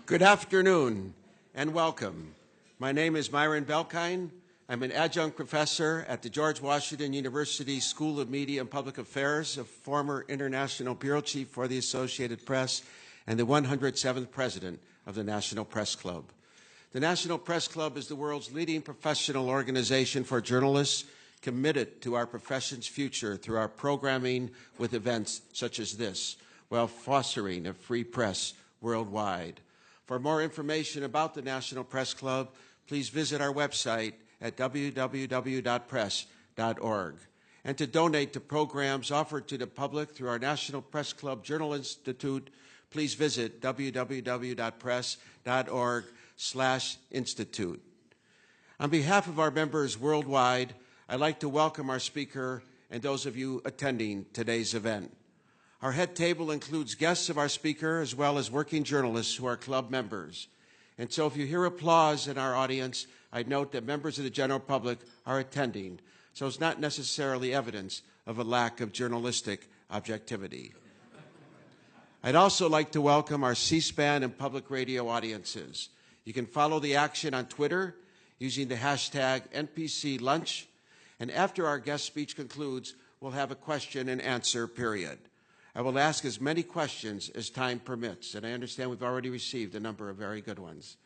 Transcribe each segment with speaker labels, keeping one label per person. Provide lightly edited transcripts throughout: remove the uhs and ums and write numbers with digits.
Speaker 1: Good afternoon and welcome. My name is Myron Belkine. I'm an adjunct professor at the George Washington University School of Media and Public Affairs, a former international bureau chief for the Associated Press, and the 107th president of the National Press Club. The National Press Club is the world's leading professional organization for journalists committed to our profession's future through our programming with events such as this, while fostering a free press worldwide. For more information about the National Press Club, please visit our website at www.press.org. And to donate to programs offered to the public through our National Press Club Journal Institute, please visit www.press.org/institute. On behalf of our members worldwide, I'd like to welcome our speaker and those of you attending today's event. Our head table includes guests of our speaker as well as working journalists who are club members. And so if you hear applause in our audience, I'd note that members of the general public are attending, so it's not necessarily evidence of a lack of journalistic objectivity. I'd also like to welcome our C-SPAN and public radio audiences. You can follow the action on Twitter using the hashtag NPCLunch, and after our guest speech concludes, we'll have a question and answer period. I will ask as many questions as time permits, and I understand we've already received a number of very good ones.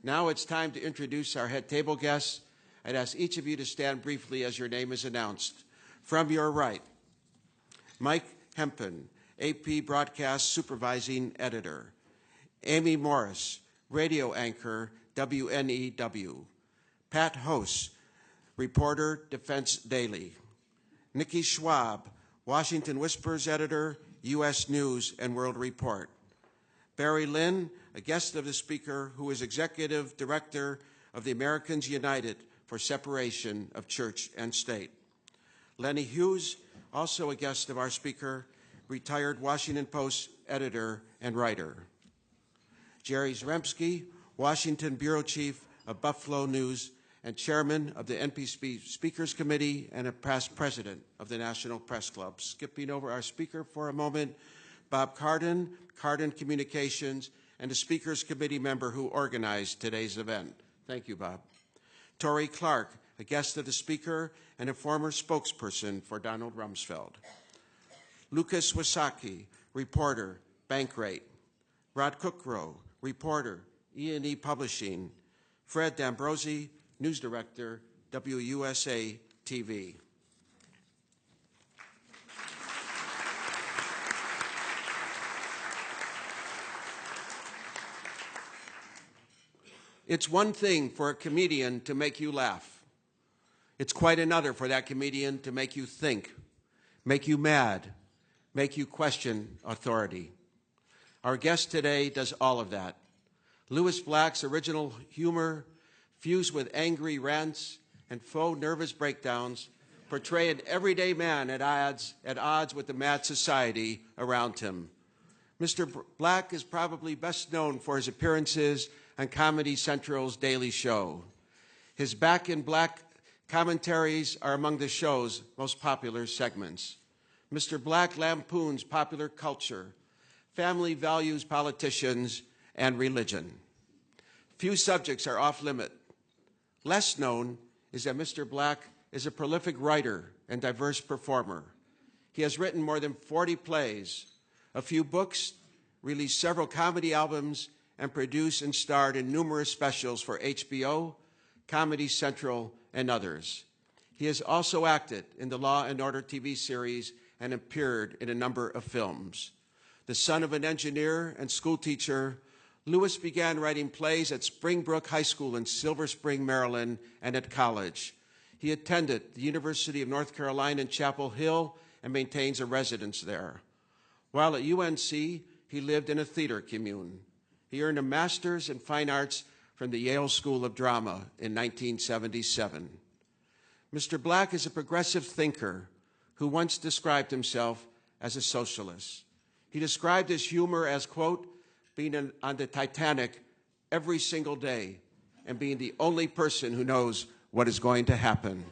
Speaker 1: Now it's time to introduce our head table guests. I'd ask each of you to stand briefly as your name is announced. From your right, Mike Hempen, AP Broadcast Supervising Editor. Amy Morris, Radio Anchor, WNEW. Pat Host, Reporter, Defense Daily. Nikki Schwab, Washington Whispers Editor, U.S. News and World Report. Barry Lynn, a guest of the speaker who is Executive Director of the Americans United for Separation of Church and State. Lenny Hughes, also a guest of our speaker, retired Washington Post editor and writer. Jerry Zaremski, Washington Bureau Chief of Buffalo News and Chairman of the NPC Speakers Committee and a past President of the National Press Club. Skipping over our speaker for a moment, Bob Cardin, Cardin Communications, and a Speakers Committee member who organized today's event. Thank you, Bob. Tori Clark, a guest of the speaker and a former spokesperson for Donald Rumsfeld. Lucas Wysocki, reporter, Bankrate. Rod Cookrow, reporter, E&E Publishing. Fred D'Ambrosi, news director, WUSA TV. It's one thing for a comedian to make you laugh. It's quite another for that comedian to make you think, make you mad, make you question authority. Our guest today does all of that. Lewis Black's original humor, fused with angry rants and faux nervous breakdowns, portray an everyday man at odds with the mad society around him. Mr. Black is probably best known for his appearances on Comedy Central's Daily Show. His Back in Black commentaries are among the show's most popular segments. Mr. Black lampoons popular culture, family values, politicians, and religion. Few subjects are off-limit. Less known is that Mr. Black is a prolific writer and diverse performer. He has written more than 40 plays, a few books, released several comedy albums, and produced and starred in numerous specials for HBO, Comedy Central, and others. He has also acted in the Law and Order TV series and appeared in a number of films. The son of an engineer and school teacher, Lewis began writing plays at Springbrook High School in Silver Spring, Maryland, and at college. He attended the University of North Carolina in Chapel Hill and maintains a residence there. While at UNC, he lived in a theater commune. He earned a master's in fine arts from the Yale School of Drama in 1977. Mr. Black is a progressive thinker who once described himself as a socialist. He described his humor as, quote, being on the Titanic every single day and being the only person who knows what is going to happen.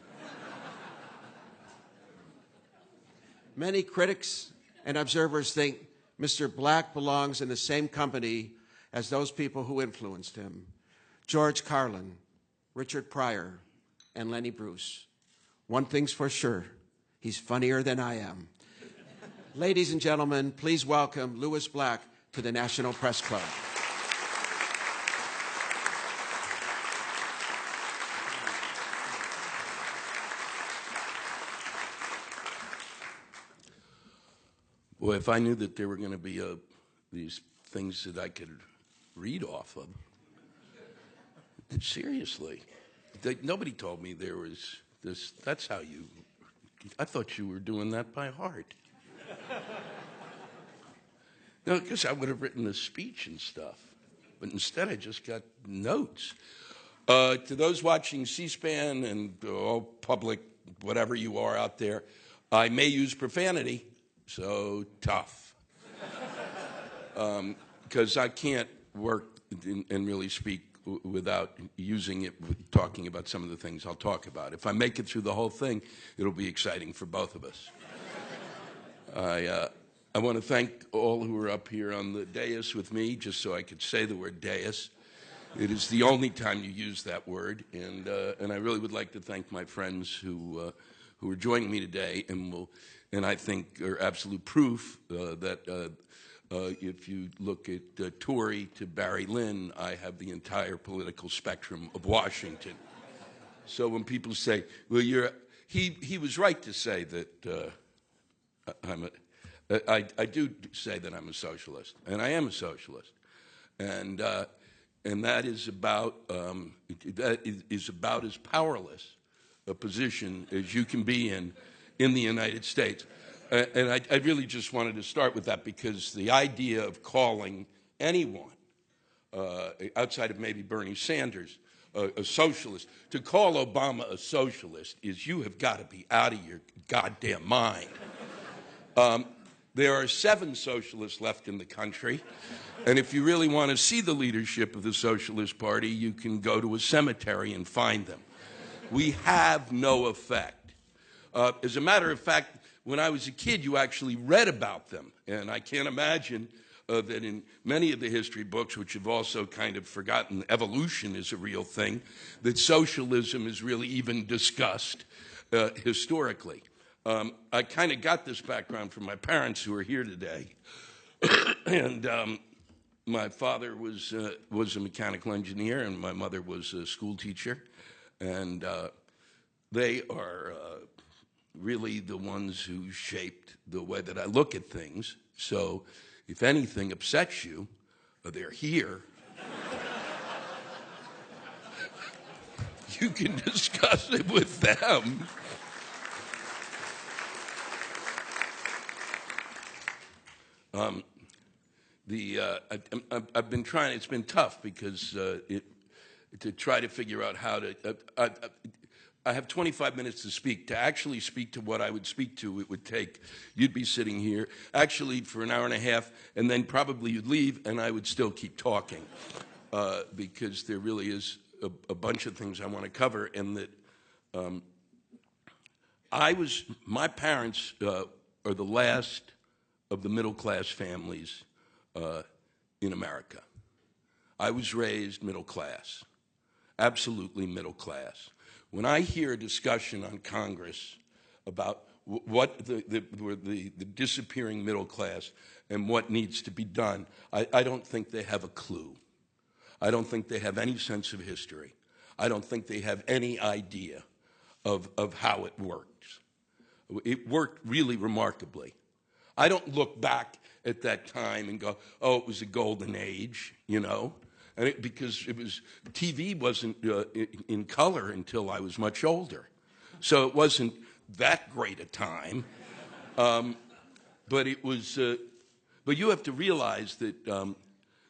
Speaker 1: Many critics and observers think Mr. Black belongs in the same company as those people who influenced him: George Carlin, Richard Pryor, and Lenny Bruce. One thing's for sure, he's funnier than I am. Ladies and gentlemen, please welcome Lewis Black to the National Press Club.
Speaker 2: Boy, if I knew that there were going to be these things that I could read off of, seriously, nobody told me there was this. That's how you. I thought you were doing that by heart. No, because I would have written a speech and stuff, but instead I just got notes. To those watching C-SPAN and all public, whatever you are out there, I may use profanity, so tough. Because I can't work and really speak without using it, talking about some of the things I'll talk about. If I make it through the whole thing, it'll be exciting for both of us. I want to thank all who are up here on the dais with me, just so I could say the word dais. It is the only time you use that word, and I really would like to thank my friends who are joining me today, and I think are absolute proof that if you look at Tory to Barry Lynn, I have the entire political spectrum of Washington. So when people say, "Well, he was right to say that I do say that I'm a socialist, and I am a socialist, and that is about as powerless a position as you can be in the United States." And I really just wanted to start with that, because the idea of calling anyone outside of maybe Bernie Sanders a socialist, to call Obama a socialist is, you have got to be out of your goddamn mind. There are 7 socialists left in the country, and if you really want to see the leadership of the Socialist Party, you can go to a cemetery and find them. We have no effect. As a matter of fact, when I was a kid, you actually read about them, and I can't imagine that in many of the history books, which have also kind of forgotten evolution is a real thing, that socialism is really even discussed historically. I kind of got this background from my parents, who are here today. And my father was a mechanical engineer, and my mother was a school teacher. And they are really the ones who shaped the way that I look at things. So if anything upsets you, they're here. You can discuss it with them. I've been trying. It's been tough because to try to figure out how to. I have 25 minutes to speak. To actually speak to what I would speak to, it would take. You'd be sitting here actually for an hour and a half, and then probably you'd leave, and I would still keep talking because there really is a bunch of things I want to cover, and that my parents are the last of the middle-class families in America. I was raised middle class, absolutely middle class. When I hear a discussion on Congress about what the disappearing middle class and what needs to be done, I don't think they have a clue. I don't think they have any sense of history. I don't think they have any idea of how it works. It worked really remarkably. I don't look back at that time and go, "Oh, it was a golden age," you know, and because TV wasn't in color until I was much older, so it wasn't that great a time. But it was. But you have to realize that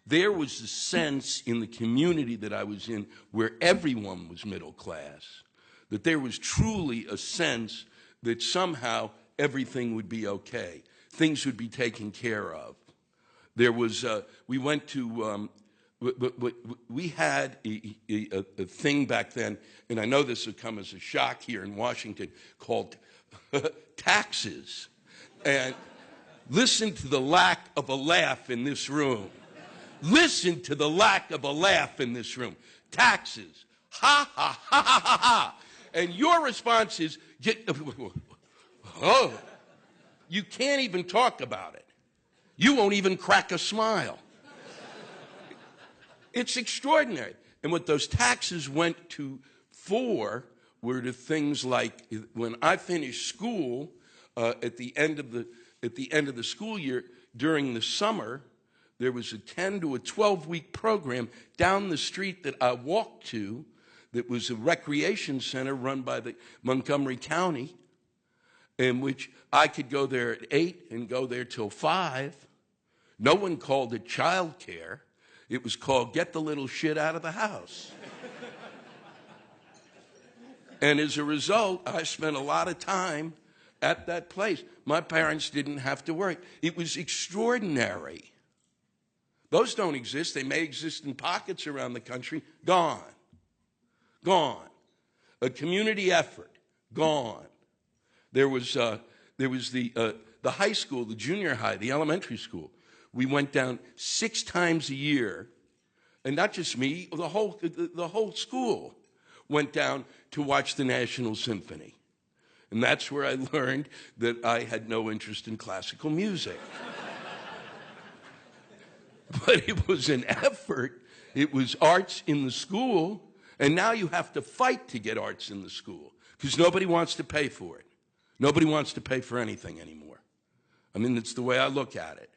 Speaker 2: there was a sense in the community that I was in where everyone was middle class, that there was truly a sense that somehow everything would be okay. Things would be taken care of. There was, we went to, we had a thing back then, and I know this would come as a shock here in Washington, called taxes. And listen to the lack of a laugh in this room. Listen to the lack of a laugh in this room. Taxes. Ha, ha, ha, ha, ha, ha. And your response is, oh, you can't even talk about it. You won't even crack a smile. It's extraordinary. And what those taxes went for were to things like, when I finished school at the end of the school year, during the summer, there was a 10 to a 12-week program down the street that I walked to that was a recreation center run by the Montgomery County, in which I could go there at 8 and go there till 5. No one called it child care. It was called get the little shit out of the house. And as a result, I spent a lot of time at that place. My parents didn't have to worry. It was extraordinary. Those don't exist. They may exist in pockets around the country. Gone. Gone. A community effort. Gone. There was the high school, the junior high, the elementary school. We went down 6 times a year, and not just me, the whole school went down to watch the National Symphony. And that's where I learned that I had no interest in classical music. But it was an effort. It was arts in the school, and now you have to fight to get arts in the school because nobody wants to pay for it. Nobody wants to pay for anything anymore. I mean, it's the way I look at it.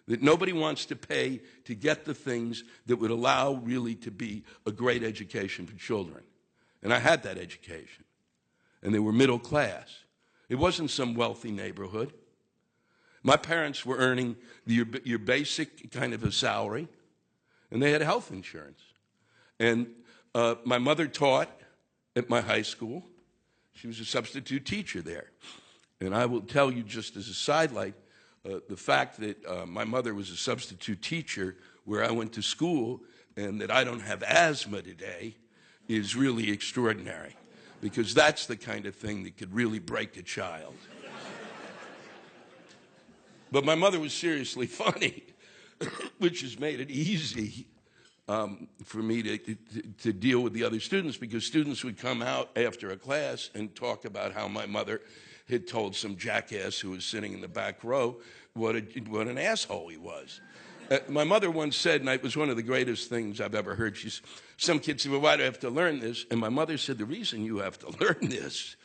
Speaker 2: That nobody wants to pay to get the things that would allow really to be a great education for children. And I had that education. And they were middle class. It wasn't some wealthy neighborhood. My parents were earning your basic kind of a salary, and they had health insurance. And my mother taught at my high school. She was a substitute teacher there. And I will tell you just as a sidelight, the fact that my mother was a substitute teacher where I went to school and that I don't have asthma today is really extraordinary, because that's the kind of thing that could really break a child. But my mother was seriously funny, which has made it easy for me to deal with the other students, because students would come out after a class and talk about how my mother had told some jackass who was sitting in the back row what an asshole he was. My mother once said, and it was one of the greatest things I've ever heard, some kids said, well, why do I have to learn this? And my mother said, the reason you have to learn this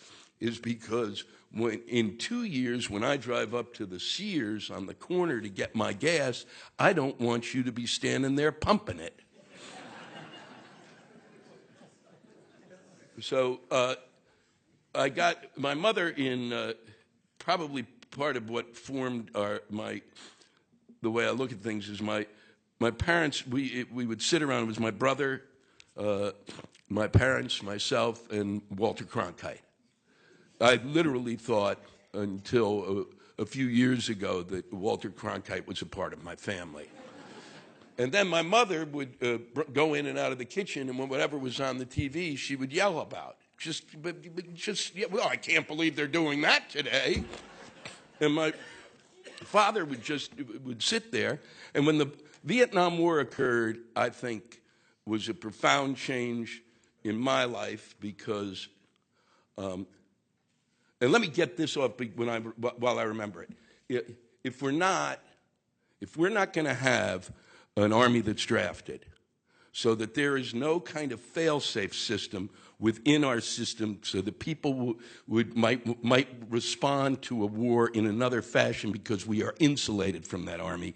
Speaker 2: is because in 2 years, when I drive up to the Sears on the corner to get my gas, I don't want you to be standing there pumping it. So I got my mother in probably part of what formed the way I look at things is my parents, we would sit around. It was my brother, my parents, myself, and Walter Cronkite. I literally thought until a few years ago that Walter Cronkite was a part of my family. And then my mother would go in and out of the kitchen, and whatever was on the TV, she would yell about. Well, I can't believe they're doing that today. And my father would sit there. And when the Vietnam War occurred, I think was a profound change in my life because, and let me get this off while I remember it. If we're not going to have an army that's drafted, so that there is no kind of fail-safe system within our system, so that people might respond to a war in another fashion because we are insulated from that army.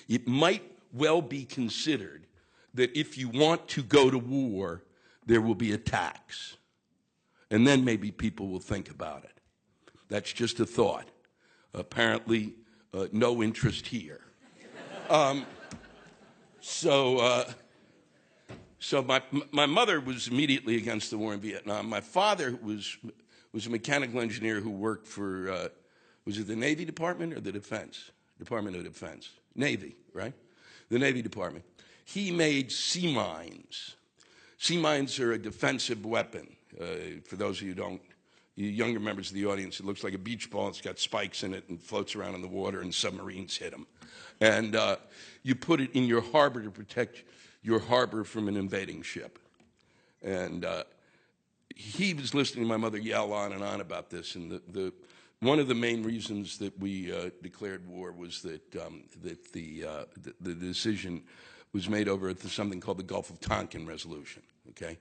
Speaker 2: It might well be considered that if you want to go to war, there will be a tax, and then maybe people will think about it. That's just a thought. Apparently, no interest here. So my mother was immediately against the war in Vietnam. My father was a mechanical engineer who worked for, was it the Navy Department or the Defense? Department of Defense. Navy, right? The Navy Department. He made sea mines. Sea mines are a defensive weapon. For those of you who don't You younger members of the audience, it looks like a beach ball. It's got spikes in it and floats around in the water, and submarines hit them. And you put it in your harbor to protect your harbor from an invading ship. And he was listening to my mother yell on and on about this. And one of the main reasons that we declared war was that the decision was made over something called the Gulf of Tonkin Resolution, okay?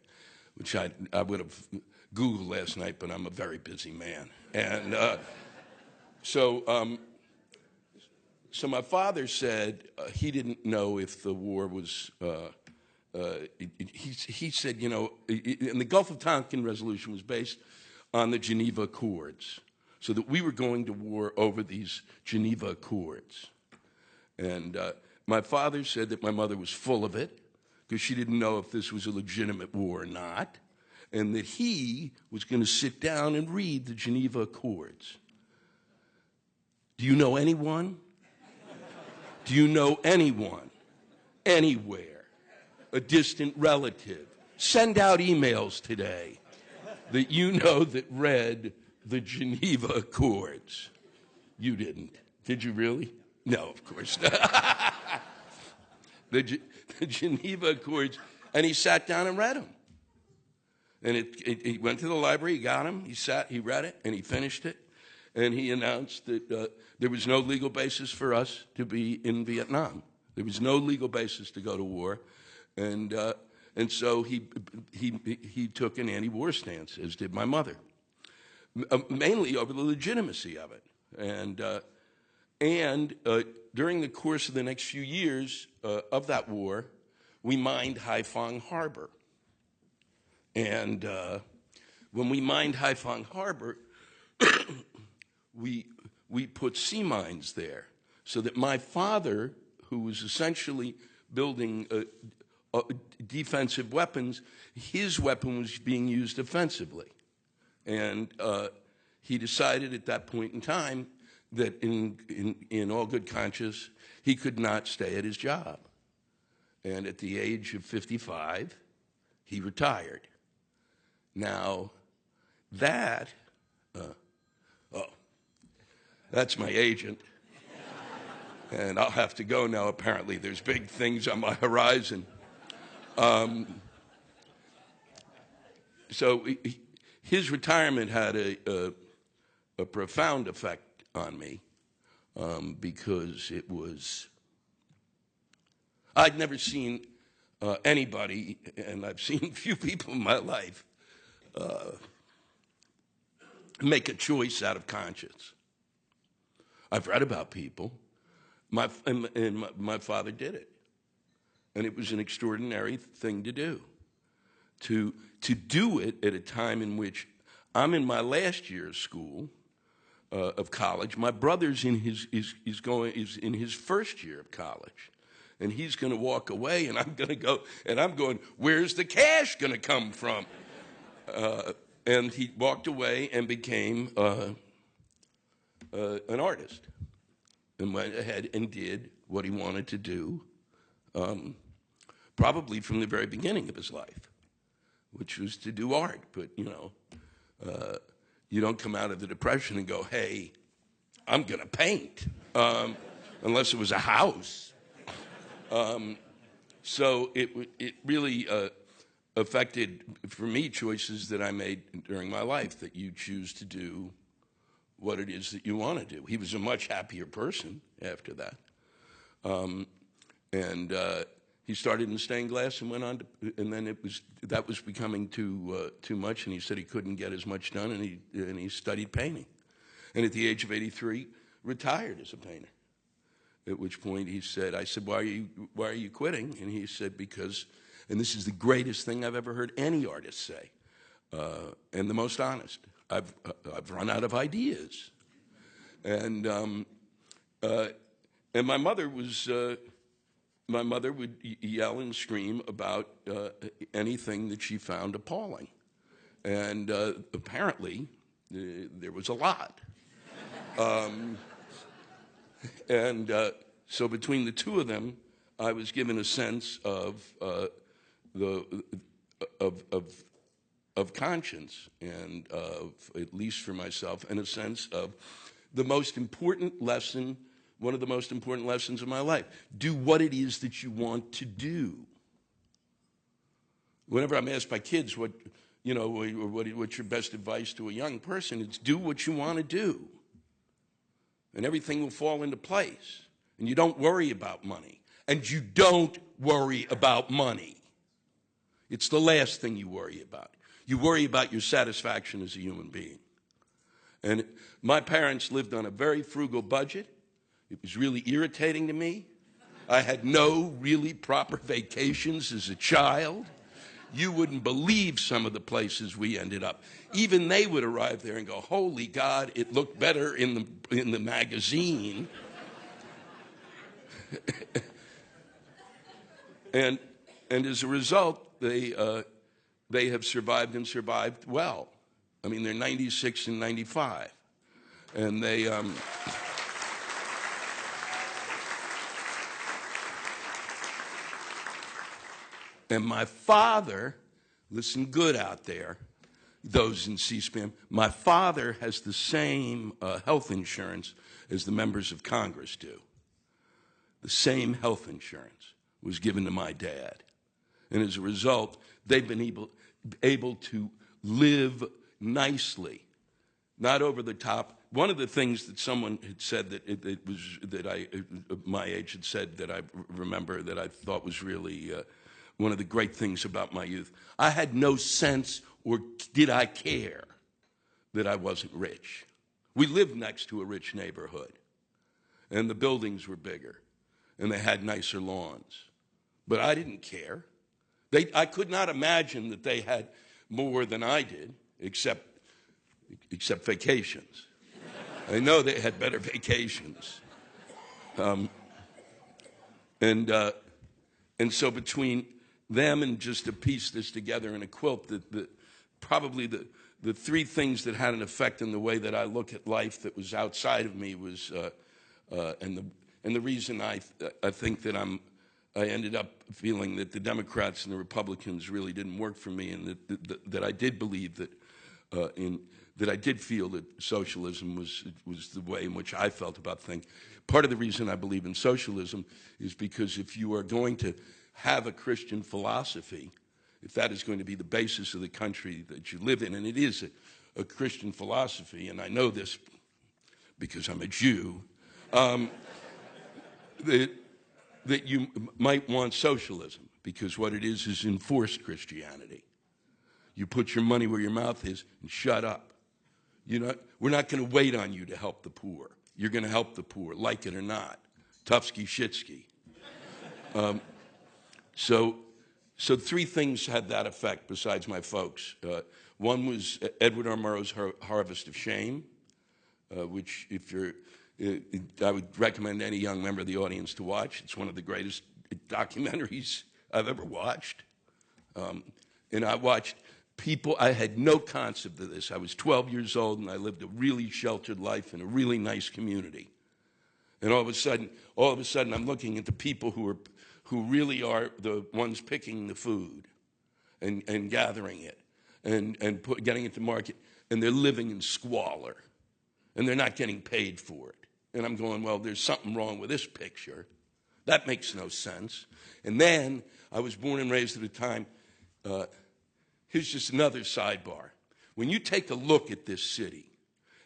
Speaker 2: Which I would have Googled last night, but I'm a very busy man. And so my father said he didn't know if the war was, he said, you know, and the Gulf of Tonkin Resolution was based on the Geneva Accords, so that we were going to war over these Geneva Accords. And my father said that my mother was full of it, because she didn't know if this was a legitimate war or not, and that he was going to sit down and read the Geneva Accords. Do you know anyone? Do you know anyone, anywhere, a distant relative? Send out emails today that you know that read the Geneva Accords. You didn't. Did you really? No, of course not. The Geneva Accords, and he sat down and read them. And he went to the library, he got them, he read it, and he finished it. And he announced that there was no legal basis for us to be in Vietnam. There was no legal basis to go to war. And so he took an anti-war stance, as did my mother, mainly over the legitimacy of it. And during the course of the next few years of that war, we mined Haiphong Harbor. And when we mined Haiphong Harbor, we put sea mines there, so that my father, who was essentially building defensive weapons, his weapon was being used offensively. And he decided at that point in time that in all good conscience, he could not stay at his job. And at the age of 55, he retired. Now, that's my agent. And I'll have to go now, apparently. There's big things on my horizon. So his retirement had a profound effect on me because it was, I'd never seen anybody, and I've seen few people in my life, make a choice out of conscience. I've read about people. My father did it. And it was an extraordinary thing to do. To do it at a time in which I'm in my last year of school, of college. My brother's in his in his first year of college. And he's going to walk away, and I'm going to go, and I'm going, where's the cash going to come from? And he walked away and became an artist, and went ahead and did what he wanted to do, probably from the very beginning of his life, which was to do art. But, you know, you don't come out of the Depression and go, hey, I'm going to paint, unless it was a house. So it really affected, for me, choices that I made during my life, that you choose to do what it is that you want to do. He was a much happier person after that. And he started in stained glass and went on to, and then that was becoming too much, and he said he couldn't get as much done, and he studied painting. And at the age of 83, retired as a painter. At which point he said, I said, why are you quitting? And he said, because, and this is the greatest thing I've ever heard any artist say, and the most honest, I've run out of ideas. And my mother would yell and scream about anything that she found appalling. And apparently, there was a lot. And so between the two of them, I was given a sense of of conscience and of, at least for myself, and a sense of the most important lesson, one of the most important lessons of my life. Do what it is that you want to do. Whenever I'm asked by kids what's your best advice to a young person, it's do what you want to do. And everything will fall into place. And you don't worry about money. And you don't worry about money. It's the last thing you worry about. You worry about your satisfaction as a human being. And my parents lived on a very frugal budget. It was really irritating to me. I had no really proper vacations as a child. You wouldn't believe some of the places we ended up. Even they would arrive there and go, holy God, it looked better in the magazine. and as a result, they have survived and survived well. I mean, they're 96 and 95. And they... And my father, listen good out there, those in C-SPAN, my father has the same health insurance as the members of Congress do. The same health insurance was given to my dad. And as a result, they've been able to live nicely, not over the top. One of the things that someone had said my age had said that I remember that I thought was really... one of the great things about my youth. I had no sense, or did I care, that I wasn't rich. We lived next to a rich neighborhood, and the buildings were bigger, and they had nicer lawns. But I didn't care. I could not imagine that they had more than I did, except vacations. I know they had better vacations. And so between them and just to piece this together in a quilt, probably the three things that had an effect in the way that I look at life that was outside of me was, and the reason I think that I ended up feeling that the Democrats and the Republicans really didn't work for me, and that I did believe that that I did feel that socialism was the way in which I felt about things. Part of the reason I believe in socialism is because if you are going to have a Christian philosophy, if that is going to be the basis of the country that you live in, and it is a Christian philosophy, and I know this because I'm a Jew, that you might want socialism, because what it is enforced Christianity. You put your money where your mouth is and shut up. We're not going to wait on you to help the poor. You're going to help the poor, like it or not. Tufsky Shitsky. So three things had that effect besides my folks. One was Edward R. Murrow's Harvest of Shame, which I would recommend any young member of the audience to watch. It's one of the greatest documentaries I've ever watched. And I watched people, I had no concept of this. I was 12 years old and I lived a really sheltered life in a really nice community. And all of a sudden I'm looking at the people who really are the ones picking the food and gathering it and getting it to market, and they're living in squalor, and they're not getting paid for it. And I'm going, well, there's something wrong with this picture. That makes no sense. And then I was born and raised at a time, here's just another sidebar. When you take a look at this city,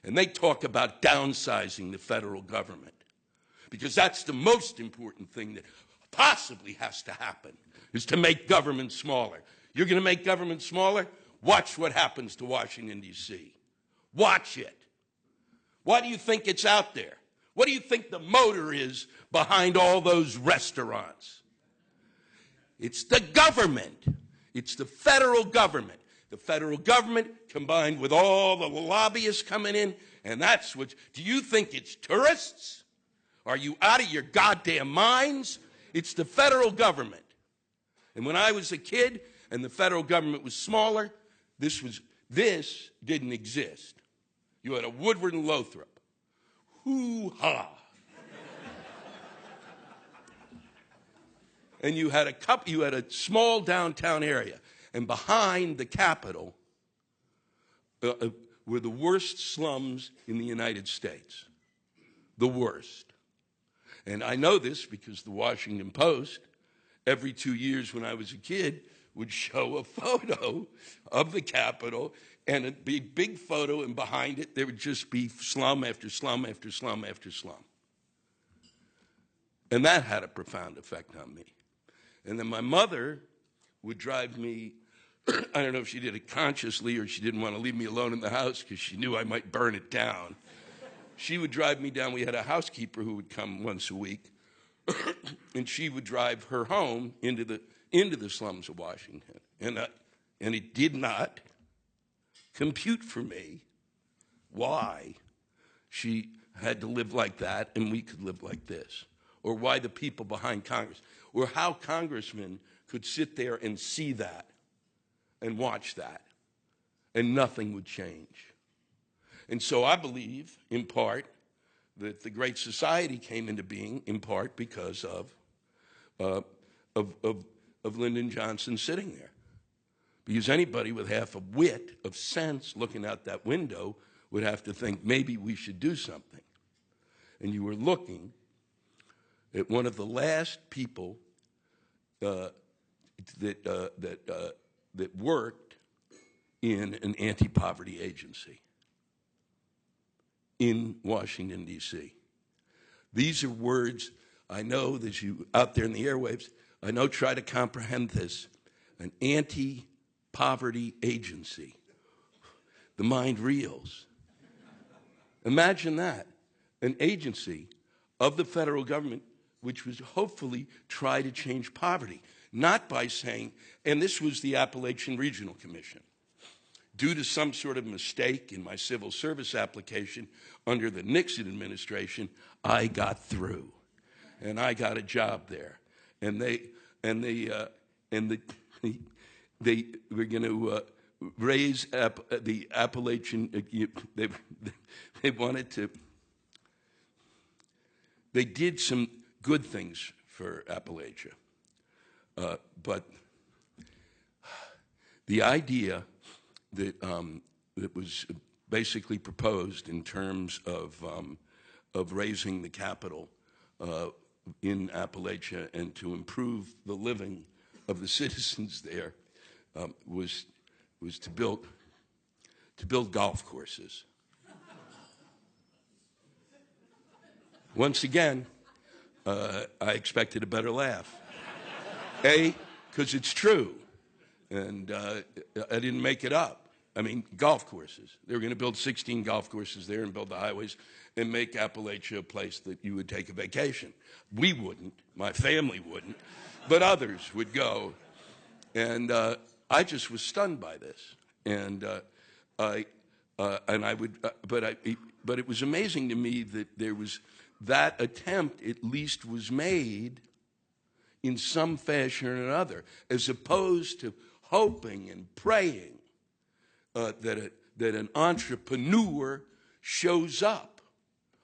Speaker 2: and they talk about downsizing the federal government, because that's the most important thing that possibly has to happen, is to make government smaller. You're going to make government smaller? Watch what happens to Washington, D.C. Watch it. Why do you think it's out there? What do you think the motor is behind all those restaurants? It's the government. It's the federal government. The federal government combined with all the lobbyists coming in, and that's what... Do you think it's tourists? Are you out of your goddamn minds? It's the federal government. And when I was a kid and the federal government was smaller, this didn't exist. You had a Woodward and Lothrop. Hoo-ha. And you had a small downtown area. And behind the Capitol were the worst slums in the United States. The worst. And I know this because the Washington Post, every 2 years when I was a kid, would show a photo of the Capitol, and it'd be a big photo, and behind it there would just be slum after slum after slum after slum. And that had a profound effect on me. And then my mother would drive me, I don't know if she did it consciously or she didn't want to leave me alone in the house because she knew I might burn it down. She would drive me down. We had a housekeeper who would come once a week, and she would drive her home into the slums of Washington. And it did not compute for me why she had to live like that and we could live like this, or why the people behind Congress, or how congressmen could sit there and see that and watch that, and nothing would change. And so I believe, in part, that the Great Society came into being, in part, because of Lyndon Johnson sitting there. Because anybody with half a wit of sense looking out that window would have to think, maybe we should do something. And you were looking at one of the last people that worked in an anti-poverty agency in Washington, D.C. These are words I know that you out there in the airwaves, I know try to comprehend this. An anti-poverty agency. The mind reels. Imagine that. An agency of the federal government which was hopefully try to change poverty. Not by saying, and this was the Appalachian Regional Commission. Due to some sort of mistake in my civil service application under the Nixon administration, I got through, and I got a job there. And they were going to raise the Appalachian. They wanted to. They did some good things for Appalachia, but the idea that was basically proposed in terms of raising the capital in Appalachia and to improve the living of the citizens there was to build golf courses. Once again, I expected a better laugh. A, because it's true, and I didn't make it up. I mean, golf courses. They were going to build 16 golf courses there and build the highways and make Appalachia a place that you would take a vacation. We wouldn't, my family wouldn't, but others would go. And I just was stunned by this. And but it was amazing to me that there was that attempt at least was made in some fashion or another, as opposed to hoping and praying that an entrepreneur shows up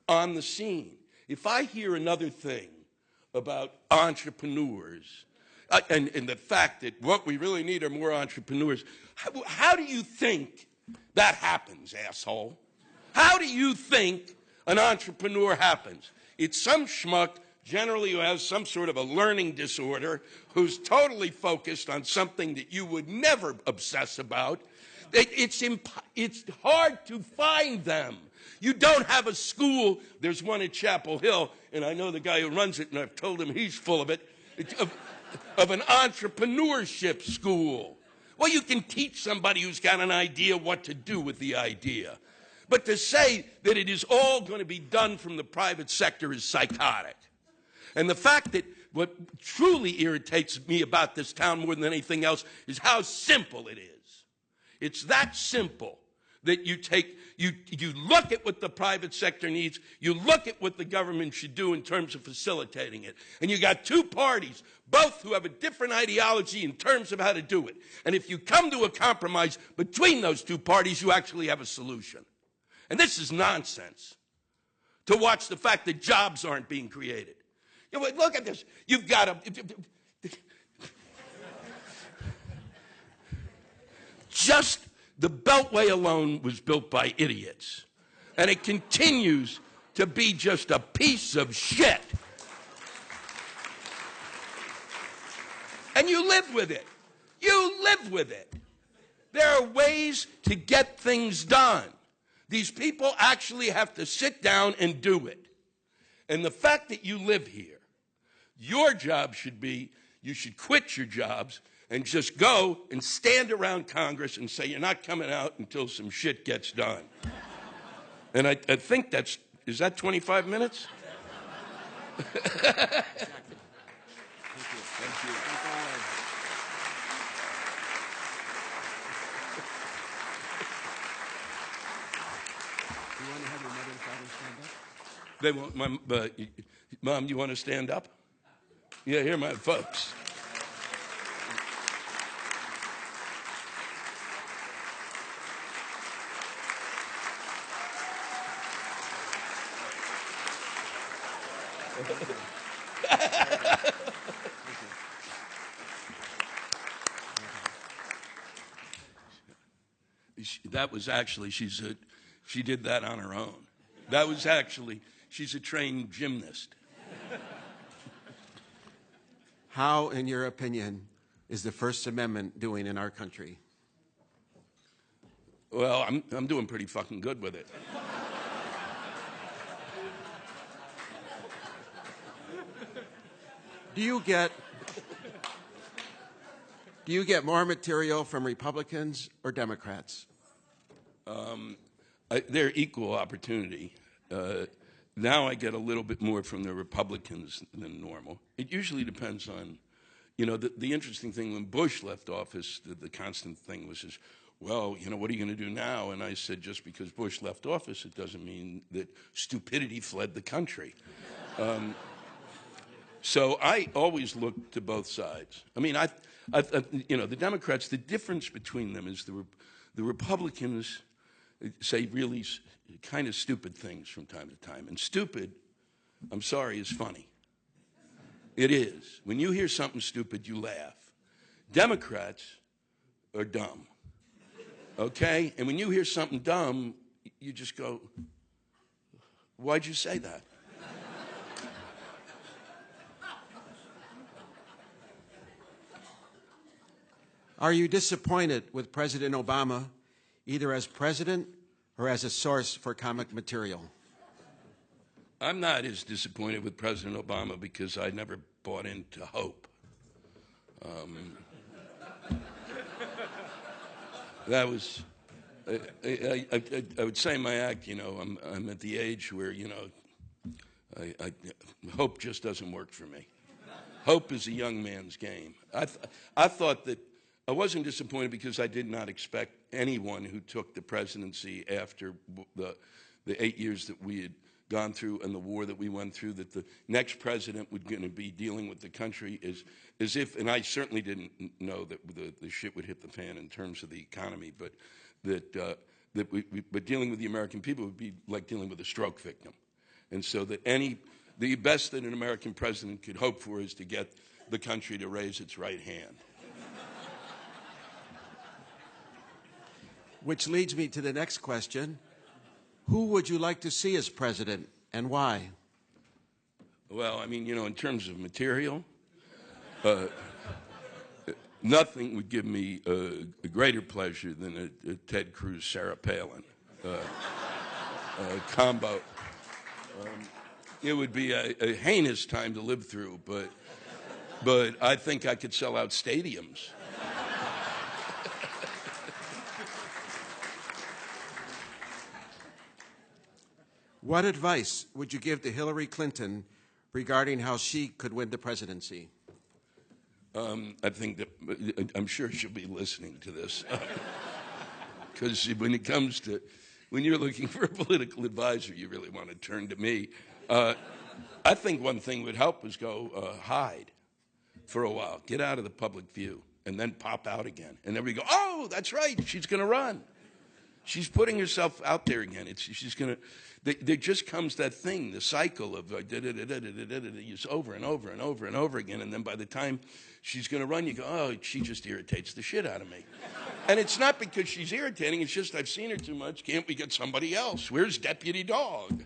Speaker 2: on the scene. If I hear another thing about entrepreneurs and the fact that what we really need are more entrepreneurs, how do you think that happens, asshole? How do you think an entrepreneur happens? It's some schmuck, generally who has some sort of a learning disorder, who's totally focused on something that you would never obsess about. It's hard to find them. You don't have a school. There's one at Chapel Hill, and I know the guy who runs it, and I've told him he's full of it, of an entrepreneurship school. Well, you can teach somebody who's got an idea what to do with the idea. But to say that it is all going to be done from the private sector is psychotic. And the fact that what truly irritates me about this town more than anything else is how simple it is. It's that simple that you look at what the private sector needs, you look at what the government should do in terms of facilitating it. And you got two parties, both who have a different ideology in terms of how to do it. And if you come to a compromise between those two parties, you actually have a solution. And this is nonsense, to watch the fact that jobs aren't being created. You know, look at this. You've got just The Beltway alone was built by idiots. And it continues to be just a piece of shit. And you live with it. You live with it. There are ways to get things done. These people actually have to sit down and do it. And the fact that you live here, your job should be, you should quit your jobs and just go and stand around Congress and say you're not coming out until some shit gets done. And I think is that 25 minutes?
Speaker 1: Thank you. Do you want to have your mother and father stand up?
Speaker 2: They won't. Mom, you want to stand up? Yeah, here are my folks. That was actually, she did that on her own. That was actually, she's a trained gymnast.
Speaker 1: How, in your opinion, is the First Amendment doing in our country?
Speaker 2: Well, I'm doing pretty fucking good with it.
Speaker 1: Do you get more material from Republicans or Democrats?
Speaker 2: They're equal opportunity. Now I get a little bit more from the Republicans than normal. It usually depends on, the interesting thing when Bush left office, the constant thing was just, well, what are you going to do now? And I said, just because Bush left office, it doesn't mean that stupidity fled the country. So I always look to both sides. I mean, the Democrats, the difference between them is the Republicans say really kind of stupid things from time to time. And stupid, I'm sorry, is funny. It is. When you hear something stupid, you laugh. Democrats are dumb. Okay? And when you hear something dumb, you just go, why'd you say that?
Speaker 1: Are you disappointed with President Obama, either as president or as a source for comic material?
Speaker 2: I'm not as disappointed with President Obama because I never bought into hope. That was, I would say in my act, I'm at the age where, hope just doesn't work for me. Hope is a young man's game. I thought that I wasn't disappointed because I did not expect anyone who took the presidency after the 8 years that we had gone through and the war that we went through, that the next president was going to be dealing with the country as if, and I certainly didn't know that the shit would hit the fan in terms of the economy, but but dealing with the American people would be like dealing with a stroke victim. And so that the best that an American president could hope for is to get the country to raise its right hand.
Speaker 1: Which leads me to the next question. Who would you like to see as president and why?
Speaker 2: Well, I mean, in terms of material, nothing would give me a greater pleasure than a Ted Cruz, Sarah Palin combo. It would be a heinous time to live through, but I think I could sell out stadiums.
Speaker 1: What advice would you give to Hillary Clinton regarding how she could win the presidency?
Speaker 2: I think that I'm sure she'll be listening to this. Because when you're looking for a political advisor, you really want to turn to me. I think one thing would help is go hide for a while. Get out of the public view and then pop out again. And then we go, oh, that's right, she's going to run. She's putting herself out there again. She's going to. There just comes that thing, the cycle of it's over and over and over and over again. And then by the time she's going to run, you go, oh, she just irritates the shit out of me. And it's not because she's irritating. It's just I've seen her too much. Can't we get somebody else? Where's Deputy Dog?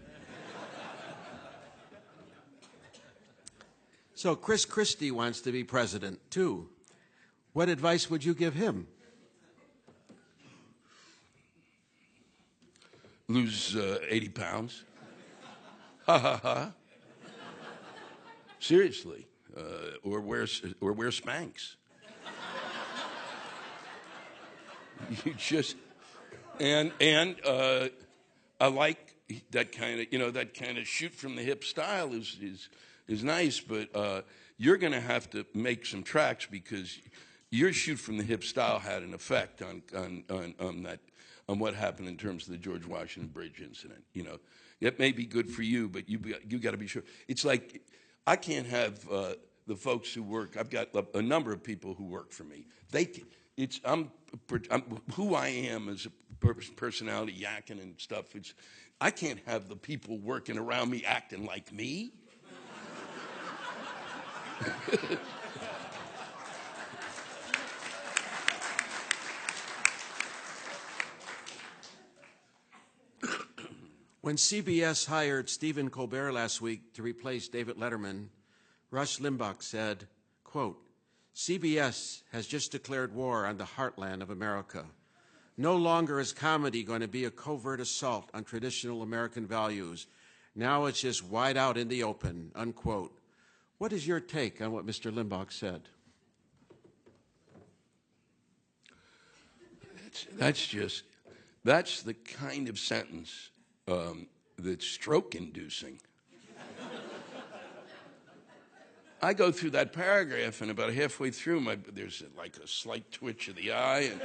Speaker 1: So Chris Christie wants to be president, too. What advice would you give him?
Speaker 2: Lose 80 pounds. Ha, ha, ha. Seriously. Or wear Spanx. You just... And I like that kind of shoot from the hip style is nice, but you're going to have to make some tracks because your shoot from the hip style had an effect on what happened in terms of the George Washington Bridge incident. You know, it may be good for you, but you got to be sure. It's like I can't have the folks who work. I've got a number of people who work for me. I'm who I am as a personality, yakking and stuff. I can't have the people working around me acting like me.
Speaker 1: When CBS hired Stephen Colbert last week to replace David Letterman, Rush Limbaugh said, quote, CBS has just declared war on the heartland of America. No longer is comedy going to be a covert assault on traditional American values. Now it's just wide out in the open, unquote. What is your take on what Mr. Limbaugh said?
Speaker 2: That's the kind of sentence that's stroke-inducing. I go through that paragraph, and about halfway through, there's like a slight twitch of the eye, and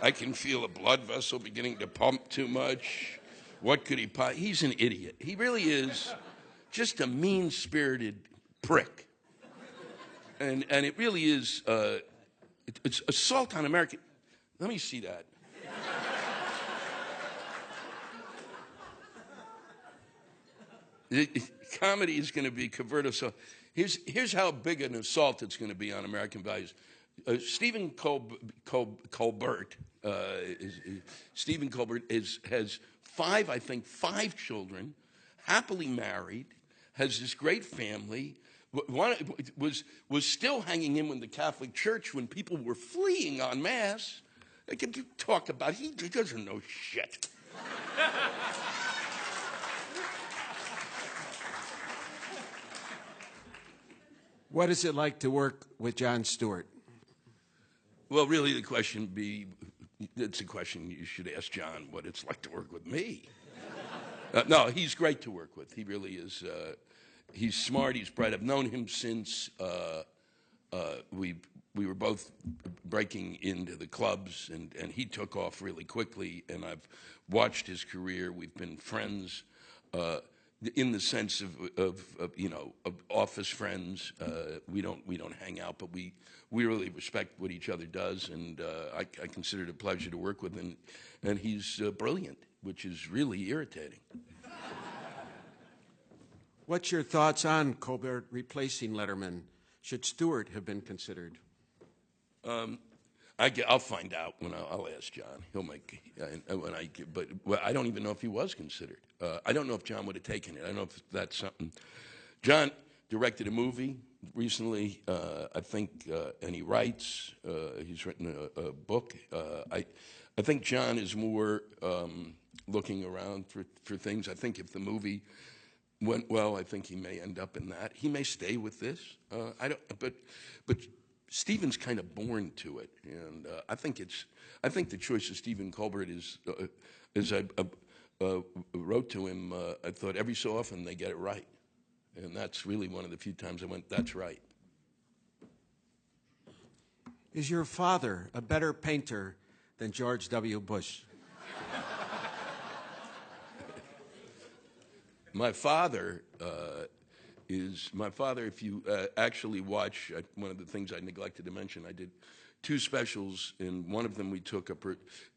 Speaker 2: I can feel a blood vessel beginning to pump too much. What could he he's an idiot. He really is just a mean-spirited prick. And it really is, it's assault on American. Let me see that. Comedy is going to be covert assault. Here's how big an assault it's going to be on American values. Stephen Colbert has five children, happily married, has this great family. Was still hanging in with the Catholic Church when people were fleeing en masse. Like, you talk about, he doesn't know shit.
Speaker 1: What is it like to work with Jon Stewart?
Speaker 2: Well, really, it's a question you should ask John, what it's like to work with me. No, he's great to work with. He really is. He's smart. He's bright. I've known him since we were both breaking into the clubs, and he took off really quickly. And I've watched his career. We've been friends in the sense of office friends. We don't hang out, but we really respect what each other does, and I consider it a pleasure to work with him. And he's brilliant, which is really irritating.
Speaker 1: What's your thoughts on Colbert replacing Letterman? Should Stewart have been considered?
Speaker 2: I'll find out when I'll ask John. He'll make but I don't even know if he was considered. I don't know if John would have taken it. I don't know if that's something. John directed a movie recently, I think, and he writes. He's written a book. I think John is more looking around for things. I think if the movie went well, I think he may end up in that. He may stay with this. But Stephen's kind of born to it, and I think the choice of Stephen Colbert is, as I wrote to him, I thought every so often they get it right, and that's really one of the few times I went, that's right.
Speaker 1: Is your father a better painter than George W. Bush?
Speaker 2: My father if you actually watch, one of the things I neglected to mention, I did 2 specials, and one of them we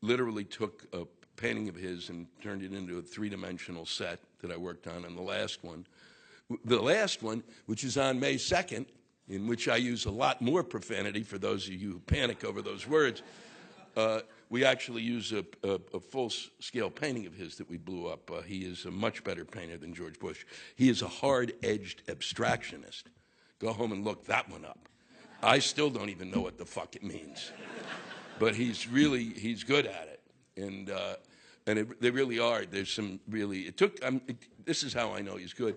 Speaker 2: literally took a painting of his and turned it into a 3-dimensional set that I worked on. And the last one, which is on May 2nd, in which I use a lot more profanity for those of you who panic over those words, We actually use a full-scale painting of his that we blew up. He is a much better painter than George Bush. He is a hard-edged abstractionist. Go home and look that one up. I still don't even know what the fuck it means. But he's good at it. And they really are. There's some really, this is how I know he's good.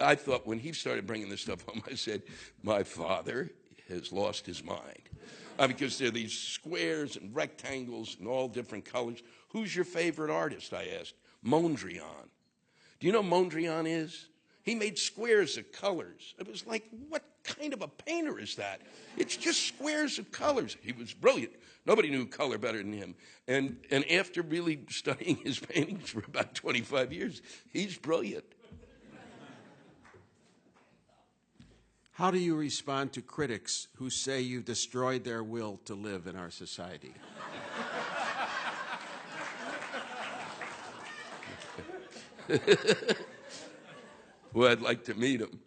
Speaker 2: I thought when he started bringing this stuff home, I said, my father has lost his mind. Because there are these squares and rectangles and all different colors. Who's your favorite artist, I asked. Mondrian. Do you know who Mondrian is? He made squares of colors. It was like, what kind of a painter is that? It's just squares of colors. He was brilliant. Nobody knew color better than him. And after really studying his paintings for about 25 years, he's brilliant.
Speaker 1: How do you respond to critics who say you've destroyed their will to live in our society?
Speaker 2: Well, I'd like to meet him.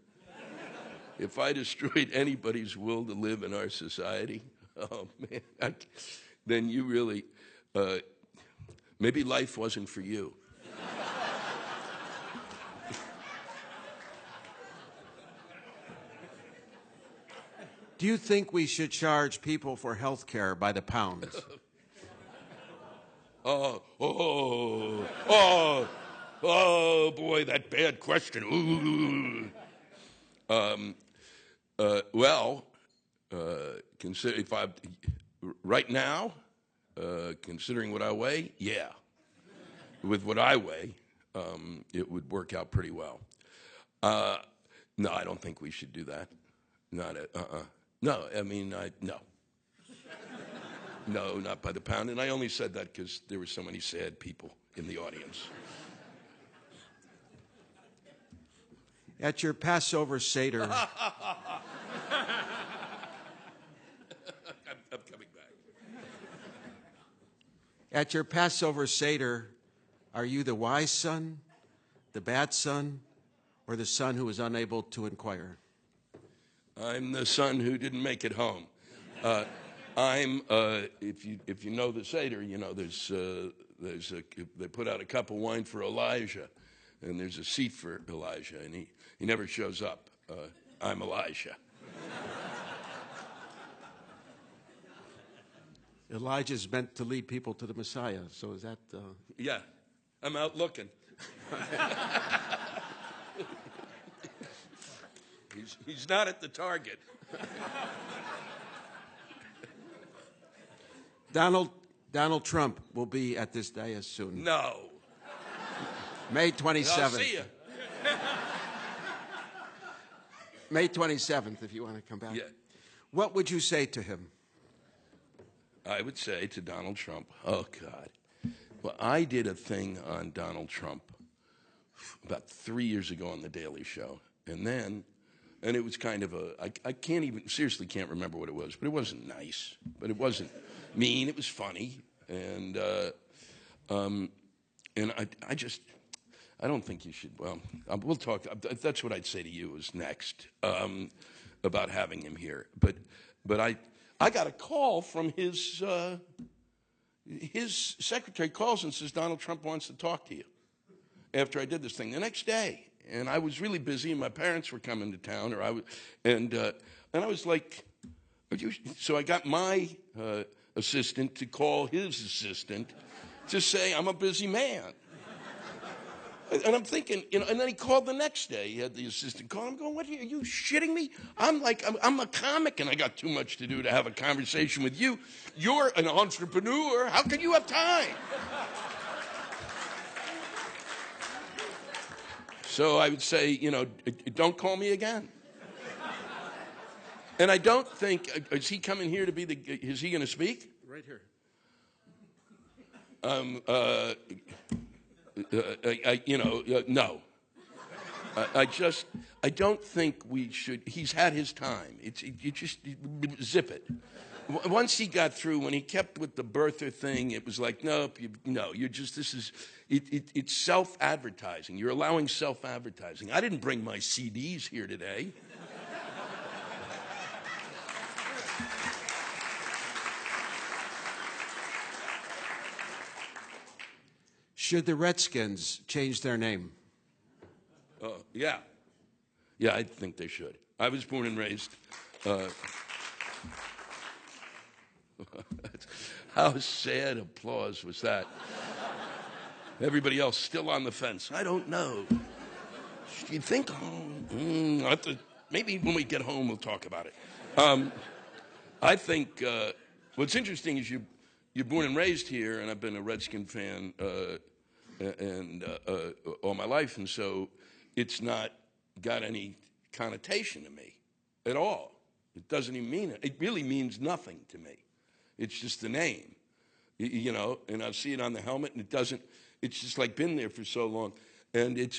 Speaker 2: If I destroyed anybody's will to live in our society, oh, man, then you really, maybe life wasn't for you.
Speaker 1: Do you think we should charge people for health care by the pounds?
Speaker 2: Oh, boy, that bad question. Ooh. Consider if right now, considering what I weigh, yeah. With what I weigh, it would work out pretty well. No, I don't think we should do that. No, I mean, no. No, not by the pound. And I only said that because there were so many sad people in the audience.
Speaker 1: At your Passover Seder...
Speaker 2: I'm coming back.
Speaker 1: At your Passover Seder, are you the wise son, the bad son, or the son who was unable to inquire?
Speaker 2: I'm the son who didn't make it home. If you know the Seder, you know they put out a cup of wine for Elijah, and there's a seat for Elijah, and he never shows up. I'm Elijah.
Speaker 1: Elijah's meant to lead people to the Messiah, so is that...
Speaker 2: Yeah, I'm out looking. He's not at the target.
Speaker 1: Donald Trump will be at this dais soon.
Speaker 2: No.
Speaker 1: May 27th.
Speaker 2: I'll see you.
Speaker 1: May 27th, if you want to come back.
Speaker 2: Yeah.
Speaker 1: What would you say to him?
Speaker 2: I would say to Donald Trump, oh, God. Well, I did a thing on Donald Trump about 3 years ago on The Daily Show. And it was kind of I seriously can't remember what it was, but it wasn't nice. But it wasn't mean, it was funny. And I don't think you should, well, we'll talk, that's what I'd say to you is next, about having him here. But I got a call from his secretary calls and says, Donald Trump wants to talk to you after I did this thing the next day. And I was really busy, and my parents were coming to town, and I was like, so I got my assistant to call his assistant to say I'm a busy man. And I'm thinking, and then he called the next day. He had the assistant call. I'm going, what are you shitting me? I'm a comic, and I got too much to do to have a conversation with you. You're an entrepreneur. How can you have time? So I would say, don't call me again. And I don't think, is he coming here to be is he going to speak?
Speaker 1: Right here.
Speaker 2: No. I don't think we should, he's had his time. You just zip it. Once he got through, when he kept with the birther thing, it was like, it's self-advertising. You're allowing self-advertising. I didn't bring my CDs here today.
Speaker 1: Should the Redskins change their name?
Speaker 2: Yeah. Yeah, I think they should. I was born and raised. How sad applause was that? Everybody else still on the fence. I don't know. Do you think? Maybe when we get home we'll talk about it. I think what's interesting is you're born and raised here, and I've been a Redskin fan all my life, and so it's not got any connotation to me at all. It doesn't even mean it. It really means nothing to me. It's just the name, you know, and I see it on the helmet, and it doesn't. It's just like been there for so long,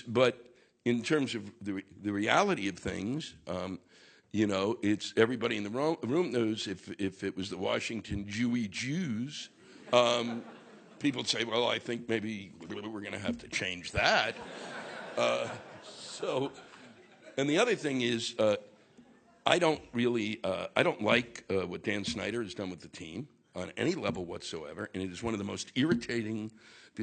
Speaker 2: but in terms of the reality of things, you know, it's everybody in the room knows if it was the Washington Jews, people would say, well, I think maybe we're going to have to change that. And the other thing is, I don't like what Dan Snyder has done with the team on any level whatsoever, and it is one of the most irritating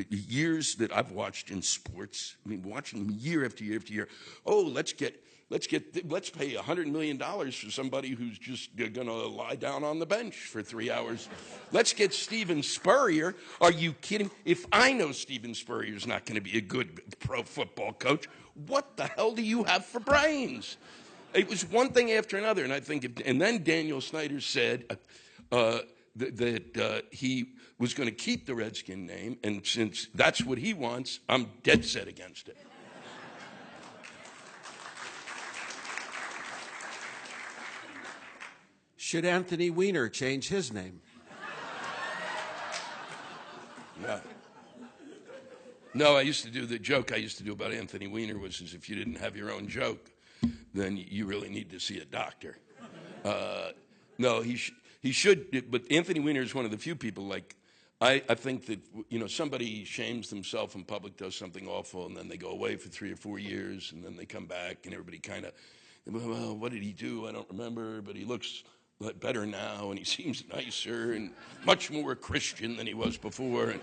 Speaker 2: years that I've watched in sports. I mean, watching them year after year after year. Oh, let's pay $100 million for somebody who's just going to lie down on the bench for 3 hours. Let's get Steven Spurrier. Are you kidding? If I know Steven Spurrier is not going to be a good pro football coach, what the hell do you have for brains? It was one thing after another, and I think, and then Daniel Snyder said that he was going to keep the Redskin name, and since that's what he wants, I'm dead set against it.
Speaker 1: Should Anthony Weiner change his name?
Speaker 2: Yeah. No, I used to do the joke I used to do about Anthony Weiner was if you didn't have your own joke, then you really need to see a doctor. No, he should, but Anthony Weiner is one of the few people, like, I think that, you know, somebody shames themselves in public, does something awful, and then they go away for 3 or 4 years, and then they come back, and everybody kind of, well, what did he do? I don't remember, but he looks better now, and he seems nicer and much more Christian than he was before.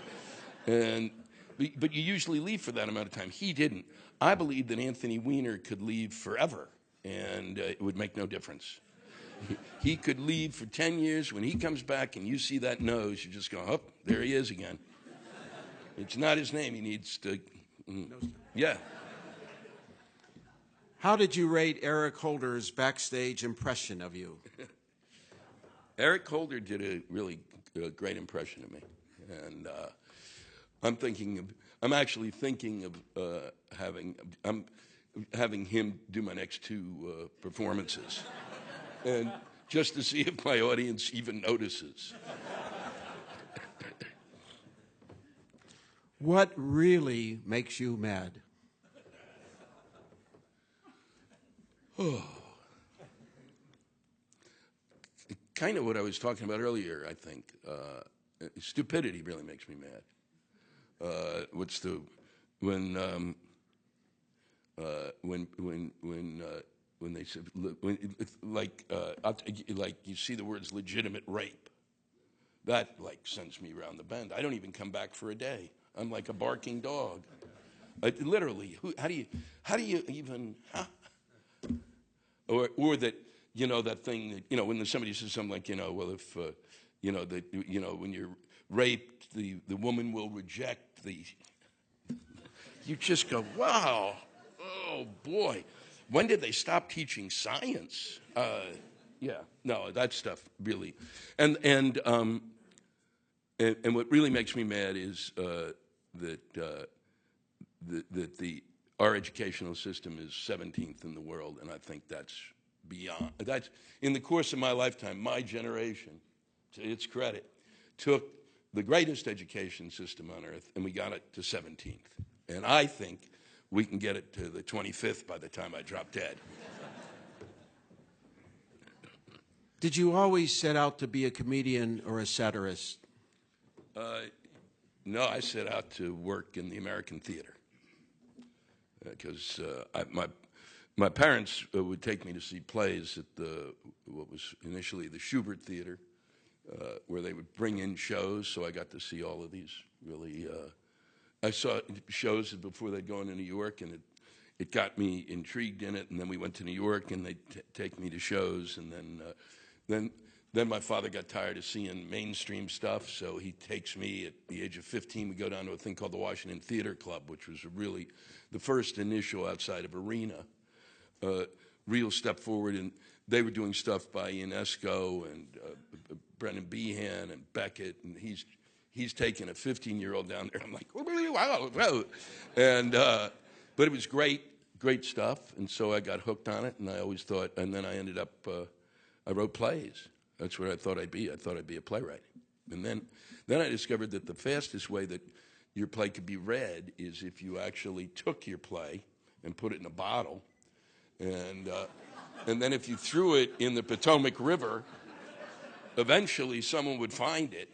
Speaker 2: But you usually leave for that amount of time. He didn't. I believe that Anthony Weiner could leave forever, and it would make no difference. He could leave for 10 years. When he comes back and you see that nose, you just go, oh, there he is again. It's not his name. He needs to, yeah.
Speaker 1: How did you rate Eric Holder's backstage impression of you?
Speaker 2: Eric Holder did a really great impression of me. And I'm actually thinking of having him do my next 2 performances. And just to see if my audience even notices.
Speaker 1: What really makes you mad?
Speaker 2: Oh. Kind of what I was talking about earlier, I think. Stupidity really makes me mad. When they said, like you see the words legitimate rape, that like sends me around the bend. I don't even come back for a day. I'm like a barking dog. Literally, how do you even, huh? Or that, you know, that thing that, you know, when somebody says something like, you know, well, if, you know, that, you know, when you're raped, the woman will reject the, you just go, wow, oh boy. When did they stop teaching science? Yeah, no, that stuff really, and what really makes me mad is that our educational system is 17th in the world, and I think that's beyond. That's in the course of my lifetime, my generation, to its credit, took the greatest education system on earth, and we got it to 17th, and I think we can get it to the 25th by the time I drop dead.
Speaker 1: Did you always set out to be a comedian or a satirist?
Speaker 2: No, I set out to work in the American theater because my parents would take me to see plays at what was initially the Shubert Theater, where they would bring in shows, so I got to see all of these really I saw shows before they'd go into New York, and it got me intrigued in it. And then we went to New York, and they'd take me to shows. And then my father got tired of seeing mainstream stuff, so he takes me at the age of 15. We go down to a thing called the Washington Theater Club, which was really the first initial outside of Arena, real step forward. And they were doing stuff by Ionesco and Brendan Behan and Beckett, and he's taking a 15-year-old down there. I'm like, wow. And but it was great stuff, and so I got hooked on it, and I always thought, and then I ended up, I wrote plays. That's what I thought I'd be. I thought I'd be a playwright. And then I discovered that the fastest way that your play could be read is if you actually took your play and put it in a bottle, and then if you threw it in the Potomac River, eventually someone would find it.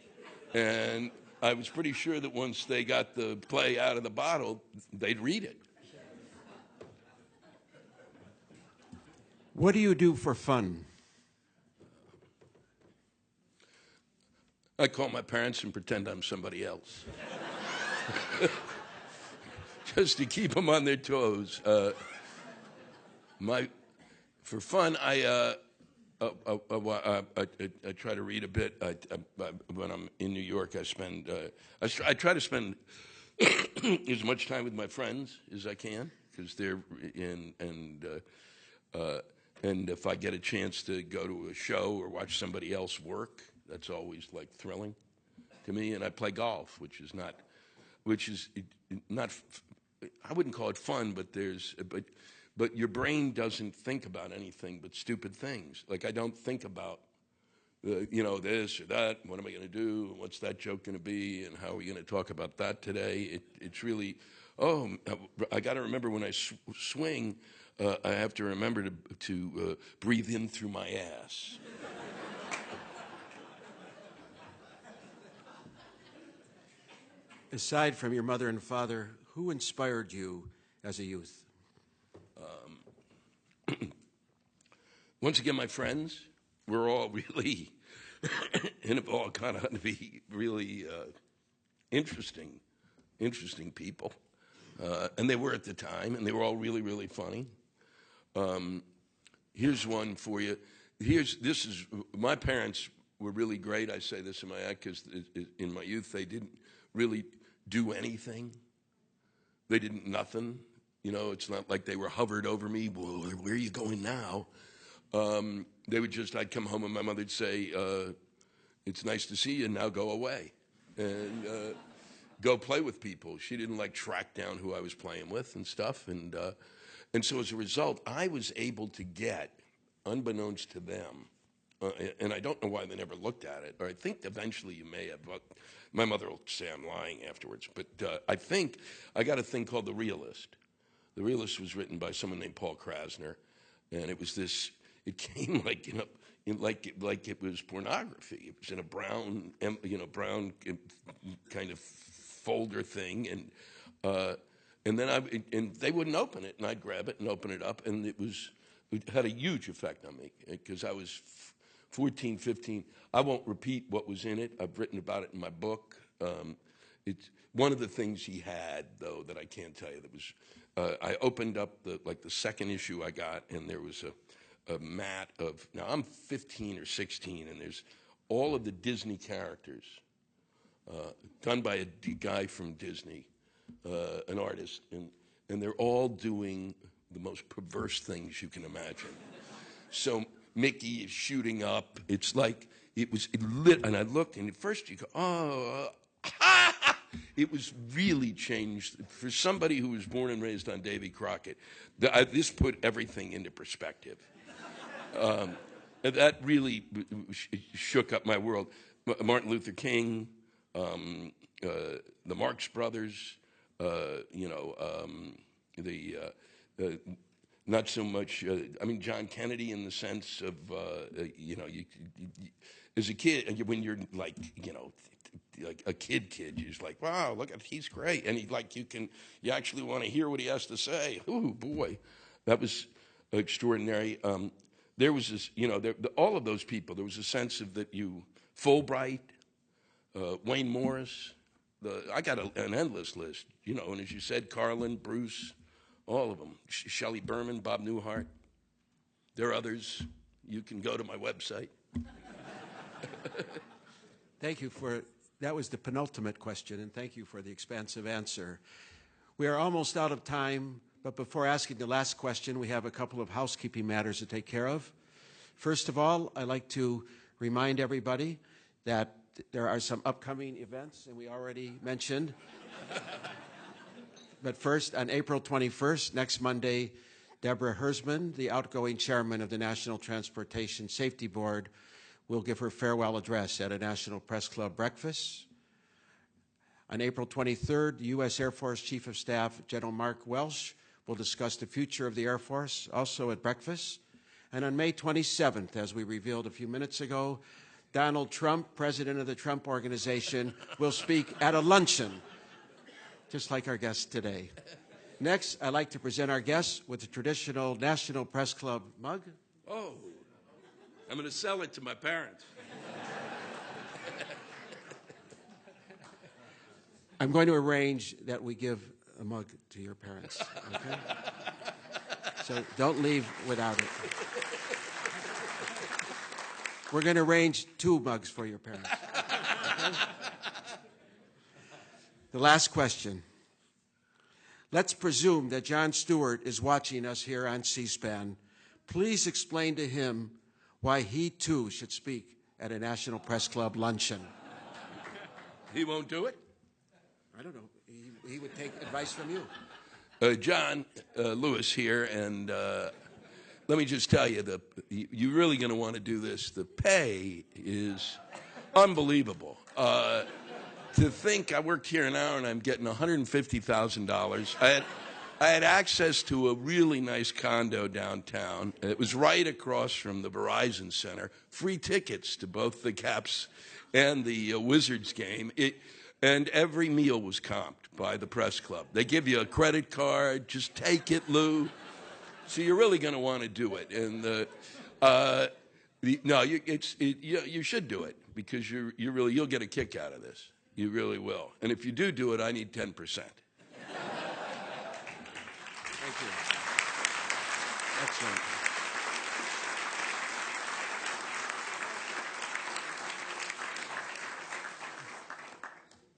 Speaker 2: And I was pretty sure that once they got the play out of the bottle, they'd read it.
Speaker 1: What do you do for fun?
Speaker 2: I call my parents and pretend I'm somebody else. Just to keep them on their toes. For fun, I try to read a bit. When I'm in New York, I try to spend as much time with my friends as I can, because they're in, and if I get a chance to go to a show or watch somebody else work, that's always like thrilling to me. And I play golf, which is not, I wouldn't call it fun, but your brain doesn't think about anything but stupid things. Like, I don't think about, this or that. What am I going to do? What's that joke going to be? And how are we going to talk about that today? It's really, I got to remember when I swing, I have to remember to breathe in through my ass.
Speaker 1: Aside from your mother and father, who inspired you as a youth?
Speaker 2: Once again, my friends, we're all really, and have all kind of to be really interesting people. And they were at the time, and they were all really, really funny. Here's one for you. My parents were really great. I say this in my act because in my youth, they didn't really do anything. They did nothing. It's not like they were hovered over me. Well, where are you going now? They would I'd come home and my mother'd say, it's nice to see you, now go away. And go play with people. She didn't track down who I was playing with and stuff. And so as a result, I was able to get, unbeknownst to them, and I don't know why they never looked at it, or I think eventually you may have, but my mother will say I'm lying afterwards, but I think I got a thing called The Realist. The Realist was written by someone named Paul Krasner, and it was it came like it was pornography. It was in a brown kind of folder thing, and then and they wouldn't open it, and I'd grab it and open it up, and it had a huge effect on me, because I was 14, 15. I won't repeat what was in it. I've written about it in my book. It's one of the things he had, though, that I can't tell you. That was I opened up the second issue I got, and there was a mat of, now I'm 15 or 16, and there's all of the Disney characters done by a guy from Disney, an artist, and they're all doing the most perverse things you can imagine. So Mickey is shooting up. It's like it lit, and I looked, and at first you go, oh, it was really changed for somebody who was born and raised on Davy Crockett. This put everything into perspective. That really shook up my world. Martin Luther King, the Marx Brothers, not so much. John Kennedy, in the sense of as a kid, when you're like a kid, you're just like, wow, look at, he's great, and you actually want to hear what he has to say. Ooh, boy, that was extraordinary. There was this, all of those people. There was a sense of that Fulbright, Wayne Morris, I got an endless list, you know, and as you said, Carlin, Bruce, all of them. Shelley Berman, Bob Newhart. There are others. You can go to my website.
Speaker 1: Thank you for, that was the penultimate question, and thank you for the expansive answer. We are almost out of time, but before asking the last question, we have a couple of housekeeping matters to take care of. First of all, I'd like to remind everybody that there are some upcoming events, and we already mentioned. But first, on April 21st, next Monday, Deborah Hersman, the outgoing chairman of the National Transportation Safety Board, will give her farewell address at a National Press Club breakfast. On April 23rd, the U.S. Air Force Chief of Staff, General Mark Welsh, will discuss the future of the Air Force, also at breakfast. And on May 27th, as we revealed a few minutes ago, Donald Trump, president of the Trump Organization, will speak at a luncheon, just like our guest today. Next, I'd like to present our guests with the traditional National Press Club mug.
Speaker 2: Oh, I'm going to sell it to my parents.
Speaker 1: I'm going to arrange that we give a mug to your parents, okay? So don't leave without it. We're going to arrange 2 mugs for your parents. Okay? The last question. Let's presume that Jon Stewart is watching us here on C-SPAN. Please explain to him why he, too, should speak at a National Press Club luncheon.
Speaker 2: He won't do it?
Speaker 1: I don't know. He would take advice from you.
Speaker 2: John Lewis here, and let me just tell you, you're really going to want to do this. The pay is unbelievable. To think I worked here an hour and I'm getting $150,000. I had access to a really nice condo downtown. It was right across from the Verizon Center. Free tickets to both the Caps and the Wizards game. And every meal was comped by the press club. They give you a credit card. Just take it, Lou. So you're really going to want to do it. And you should do it because you'll get a kick out of this. You really will. And if you do it, I need 10%.
Speaker 1: Thank you. Excellent.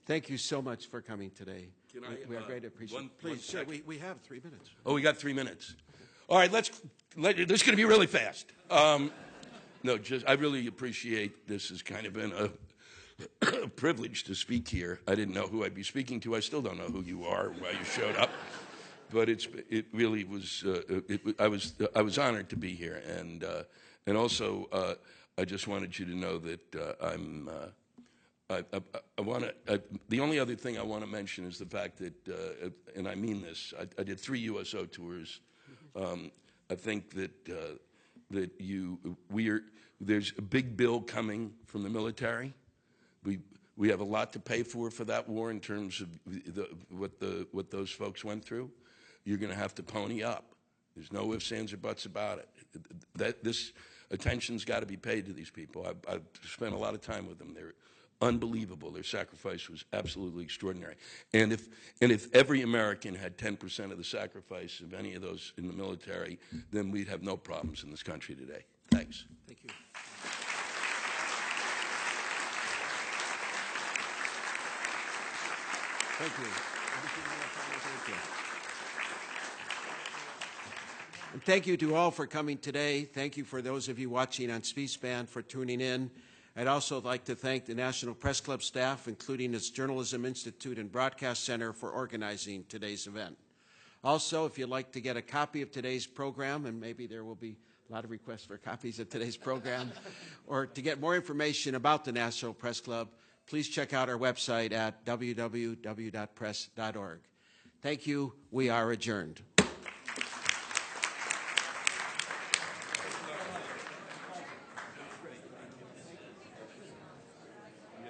Speaker 1: Thank you so much for coming today. We are greatly appreciative. Please, sure, we have 3 minutes.
Speaker 2: Oh, we got 3 minutes. All right, this is going to be really fast. I really appreciate this. Has kind of been a privilege to speak here. I didn't know who I'd be speaking to. I still don't know who you are, why you showed up. But it really was. I was honored to be here, and also I just wanted you to know that I'm. I want to. The only other thing I want to mention is the fact that, and I mean this. I did 3 USO tours. I think that there's a big bill coming from the military. We have a lot to pay for that war in terms of what those folks went through. You're going to have to pony up. There's no ifs, ands, or buts about it. This attention's got to be paid to these people. I've spent a lot of time with them. They're unbelievable. Their sacrifice was absolutely extraordinary. And if every American had 10% of the sacrifice of any of those in the military, then we'd have no problems in this country today. Thanks.
Speaker 1: Thank you. Thank you. And thank you to all for coming today. Thank you for those of you watching on C-SPAN for tuning in. I'd also like to thank the National Press Club staff, including its Journalism Institute and Broadcast Center, for organizing today's event. Also, if you'd like to get a copy of today's program, and maybe there will be a lot of requests for copies of today's program, or to get more information about the National Press Club, please check out our website at www.press.org. Thank you. We are adjourned.